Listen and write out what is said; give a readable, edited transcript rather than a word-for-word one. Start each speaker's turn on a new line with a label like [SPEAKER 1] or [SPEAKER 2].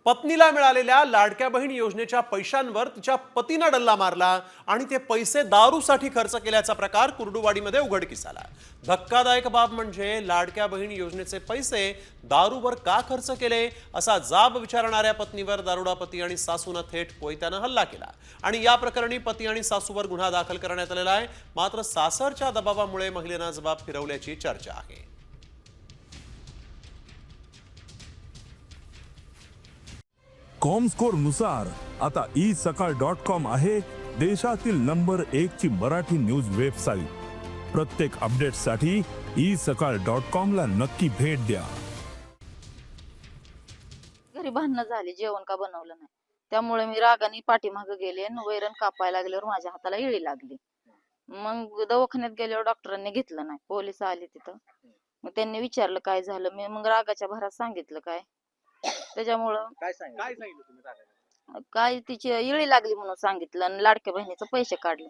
[SPEAKER 1] पत्नीला मिळालेल्या लाडक्या बहीण योजनेच्या पैशांवर तिच्या पतीनं डल्ला मारला आणि ते पैसे दारूसाठी खर्च केल्याचा प्रकार कुर्डुवाडीमध्ये उघडकीस आला। धक्कादायक बाब म्हणजे लाडक्या बहीण योजनेचे पैसे दारूवर का खर्च केले असा जाब विचारणाऱ्या पत्नीवर दारुडा पती आणि सासूनं थेट कोयत्यानं हल्ला केला आणि या प्रकरणी पती आणि सासूवर गुन्हा दाखल करण्यात आलेला आहे। मात्र सासरच्या दबावामुळे महिलेनं जबाब फिरवल्याची चर्चा आहे।
[SPEAKER 2] कॉमस्कोर नुसार आता isakal.com आहे देशातील नंबर 1 ची मराठी न्यूज वेबसाईट। प्रत्येक अपडेटसाठी isakal.com ला नक्की भेट द्या।
[SPEAKER 3] घरी भांडणं झाली, जेवण का बनवलं नाही, त्यामुळे मी रागाने पाठीमागे गेले आणि वैरण कापायला लागल्यावर माझ्या हाताला इळी लागली। मग दवाखान्यात गेल्यावर डॉक्टरांनी घेतलं नाही, पोलीस आले तिथं। मग त्यांनी विचारलं काय झालं, मी मग रागाच्या भरात सांगितलं काय त्याच्यामुळं
[SPEAKER 4] काय सांगितलं तुम्ही रागाने?
[SPEAKER 3] काय तिची इळी लागली म्हणून सांगितलं आणि लाडक्या बहिणीचे पैसे काढले।